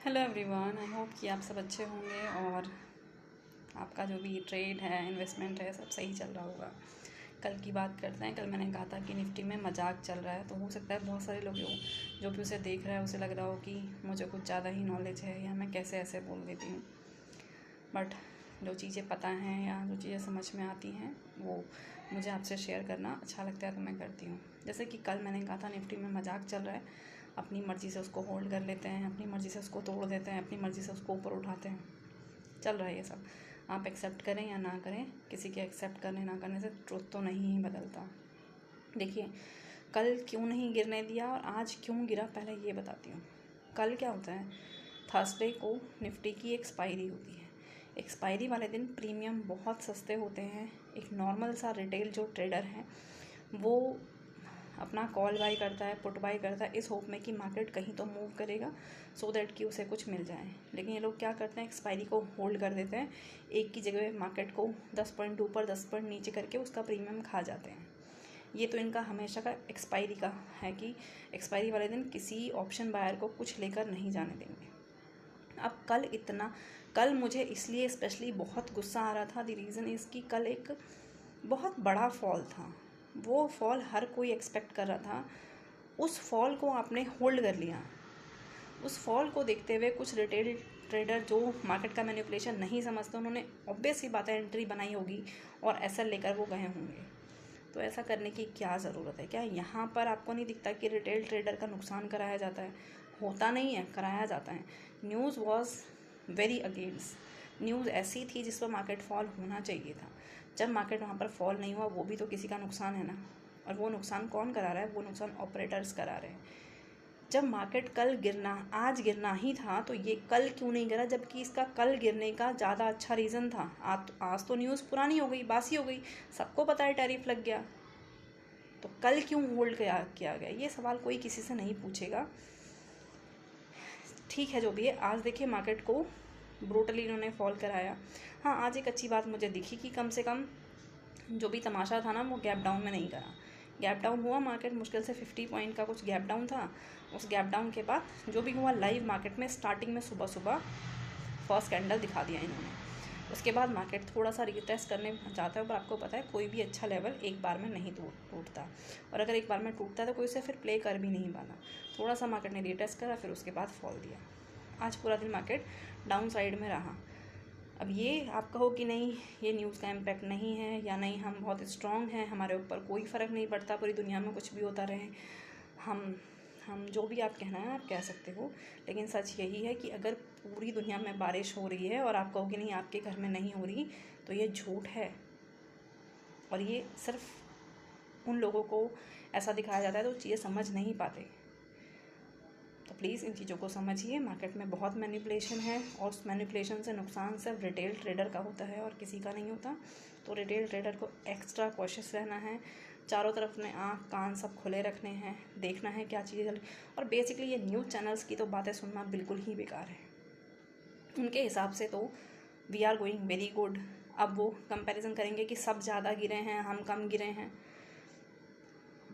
Hello everyone, I hope कि आप सब अच्छे होंगे और आपका जो भी ट्रेड है, इन्वेस्टमेंट है, सब सही चल रहा होगा। कल की बात करते हैं। कल मैंने कहा था कि निफ्टी में मजाक चल रहा है, तो हो सकता है बहुत सारे लोग जो भी उसे देख रहा है उसे लग रहा हो कि मुझे कुछ ज़्यादा ही नॉलेज है या मैं कैसे ऐसे बोल देती हूँ। बट जो चीज़ें पता हैं या जो चीज़ें समझ में आती हैं वो मुझे आपसे शेयर करना अच्छा लगता है, तो मैं करती हूँ। जैसे कि कल मैंने कहा था निफ्टी में मजाक चल रहा है, अपनी मर्ज़ी से उसको होल्ड कर लेते हैं, अपनी मर्ज़ी से उसको तोड़ देते हैं, अपनी मर्ज़ी से उसको ऊपर उठाते हैं। चल रहा है ये सब। आप एक्सेप्ट करें या ना करें, किसी के एक्सेप्ट करने ना करने से ट्रुथ तो नहीं ही बदलता। देखिए, कल क्यों नहीं गिरने दिया और आज क्यों गिरा, पहले ये बताती हूँ। कल क्या होता है, थर्सडे को निफ्टी की एक्सपायरी होती है। एक्सपायरी वाले दिन प्रीमियम बहुत सस्ते होते हैं। एक नॉर्मल सा रिटेल जो ट्रेडर है वो अपना कॉल बाई करता है, पुट बाई करता है, इस होप में कि मार्केट कहीं तो मूव करेगा सो दैट कि उसे कुछ मिल जाए। लेकिन ये लोग क्या करते हैं, एक्सपायरी को होल्ड कर देते हैं। एक की जगह मार्केट को 10 पॉइंट ऊपर 10 पॉइंट नीचे करके उसका प्रीमियम खा जाते हैं। ये तो इनका हमेशा का एक्सपायरी का है कि एक्सपायरी वाले दिन किसी ऑप्शन बायर को कुछ लेकर नहीं जाने देंगे। अब कल मुझे इसलिए स्पेशली बहुत गुस्सा आ रहा था। द रीज़न इज़ कि कल एक बहुत बड़ा फॉल था। वो फॉल हर कोई एक्सपेक्ट कर रहा था। उस फॉल को आपने होल्ड कर लिया। उस फॉल को देखते हुए कुछ रिटेल ट्रेडर जो मार्केट का मैनिपुलेशन नहीं समझते, उन्होंने ऑब्वियस ही बात है एंट्री बनाई होगी और एसएल लेकर वो गए होंगे। तो ऐसा करने की क्या ज़रूरत है? क्या यहाँ पर आपको नहीं दिखता कि रिटेल ट्रेडर का नुकसान कराया जाता है? होता नहीं है, कराया जाता है। News was very against. News ऐसी थी जिस पर मार्केट फॉल होना चाहिए था। जब मार्केट वहाँ पर फॉल नहीं हुआ, वो भी तो किसी का नुकसान है ना। और वो नुकसान कौन करा रहा है? वो नुकसान ऑपरेटर्स करा रहे हैं। जब मार्केट आज गिरना ही था, तो ये कल क्यों नहीं गिरा, जबकि इसका कल गिरने का ज़्यादा अच्छा रीज़न था। आज तो न्यूज़ पुरानी हो गई, बासी हो गई, सबको पता है टैरिफ लग गया। तो कल क्यों होल्ड किया गया, ये सवाल कोई किसी से नहीं पूछेगा। ठीक है, जो भी है, आज देखिए मार्केट को ब्रूटली इन्होंने फॉल कराया। हाँ, आज एक अच्छी बात मुझे दिखी कि कम से कम जो भी तमाशा था ना वो गैप डाउन में नहीं करा। गैप डाउन हुआ, मार्केट मुश्किल से 50 पॉइंट का कुछ गैप डाउन था। उस गैप डाउन के बाद जो भी हुआ लाइव मार्केट में, स्टार्टिंग में सुबह सुबह फर्स्ट कैंडल दिखा दिया इन्होंने। उसके बाद मार्केट थोड़ा सा रिटेस्ट करने जाता है, पर आपको पता है कोई भी अच्छा लेवल एक बार में नहीं टूटता, और अगर एक बार में टूटता है तो कोई उसे फिर प्ले कर भी नहीं पाना। थोड़ा सा मार्केट ने रिटेस्ट करा, फिर उसके बाद फॉल दिया। आज पूरा दिन मार्केट डाउन साइड में रहा। अब ये आप कहो कि नहीं, ये न्यूज़ का इम्पैक्ट नहीं है या नहीं, हम बहुत स्ट्रॉन्ग हैं, हमारे ऊपर कोई फ़र्क नहीं पड़ता, पूरी दुनिया में कुछ भी होता रहे, हम जो भी आप कहना है आप कह सकते हो। लेकिन सच यही है कि अगर पूरी दुनिया में बारिश हो रही है और आप कहो कि नहीं आपके घर में नहीं हो रही, तो ये झूठ है। और ये सिर्फ उन लोगों को ऐसा दिखाया जाता है तो चीज़ें समझ नहीं पाते। तो प्लीज़ इन चीज़ों को समझिए। मार्केट में बहुत मैनिपुलेशन है और उस मैनिपुलेशन से नुकसान सिर्फ रिटेल ट्रेडर का होता है और किसी का नहीं होता। तो रिटेल ट्रेडर को एक्स्ट्रा कॉशियस रहना है, चारों तरफ में आँख कान सब खुले रखने हैं, देखना है क्या चीज़ें चल। और बेसिकली ये न्यूज़ चैनल्स की तो बातें सुनना बिल्कुल ही बेकार है। उनके हिसाब से तो we are going very good. अब वो कंपैरिजन करेंगे कि सब ज़्यादा गिरे हैं, हम कम गिरे हैं।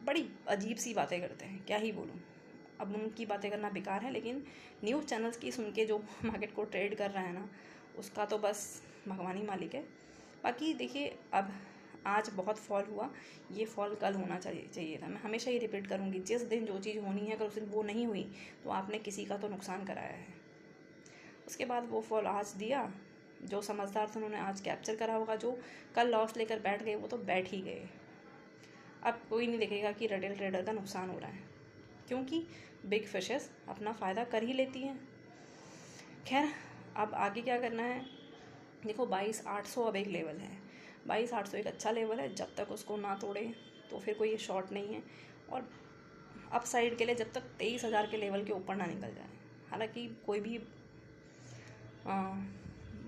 बड़ी अजीब सी बातें करते हैं, क्या ही बोलूँ। अब उनकी बातें करना बेकार है, लेकिन न्यूज़ चैनल्स की सुन के जो मार्केट को ट्रेड कर रहा है ना, उसका तो बस भगवान ही मालिक है। बाकी देखिए, अब आज बहुत फॉल हुआ, ये फॉल कल होना चाहिए था। मैं हमेशा ये रिपीट करूँगी, जिस दिन जो चीज़ होनी है अगर उस दिन वो नहीं हुई तो आपने किसी का तो नुकसान कराया है। उसके बाद वो फॉल आज दिया। जो समझदार थे उन्होंने आज कैप्चर करा होगा, जो कल लॉस लेकर बैठ गए वो तो बैठ ही गए। अब कोई नहीं देखेगा कि रिटेल ट्रेडर का नुकसान हो रहा है, क्योंकि बिग फिशेस अपना फ़ायदा कर ही लेती हैं। खैर, अब आगे क्या करना है, देखो 22,800 अब एक लेवल है। 22,800 एक अच्छा लेवल है, जब तक उसको ना तोड़े तो फिर कोई शॉर्ट नहीं है। और अप साइड के लिए जब तक 23,000 के लेवल के ऊपर ना निकल जाए। हालांकि कोई भी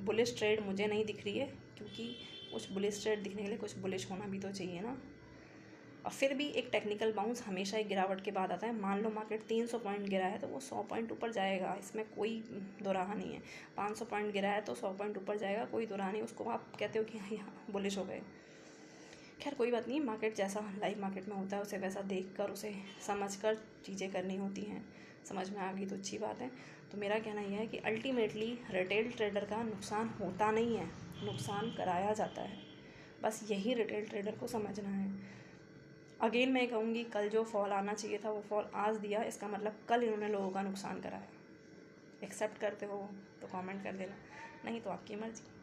बुलिश ट्रेड मुझे नहीं दिख रही है, क्योंकि कुछ बुलिश ट्रेड दिखने के लिए कुछ बुलिश होना भी तो चाहिए ना। और फिर भी एक टेक्निकल बाउंस हमेशा एक गिरावट के बाद आता है। मान लो मार्केट 300 पॉइंट गिरा है तो वो 100 पॉइंट ऊपर जाएगा, इसमें कोई दोराहा नहीं है। 500 पॉइंट गिरा है तो 100 पॉइंट ऊपर जाएगा, कोई दोराहा नहीं। उसको आप कहते हो कि हाँ बुलिश हो गए। खैर कोई बात नहीं, मार्केट जैसा लाइव मार्केट में होता है उसे वैसा देख कर, उसे समझ कर चीज़ें करनी होती हैं। समझ में आ गई तो अच्छी बात है। तो मेरा कहना यह है कि अल्टीमेटली रिटेल ट्रेडर का नुकसान होता नहीं है, नुकसान कराया जाता है। बस यही रिटेल ट्रेडर को समझना है। अगेन मैं कहूँगी, कल जो फॉल आना चाहिए था वो फॉल आज दिया, इसका मतलब कल इन्होंने लोगों का नुकसान कराया। एक्सेप्ट करते हो तो कमेंट कर देना, नहीं तो आपकी मर्ज़ी।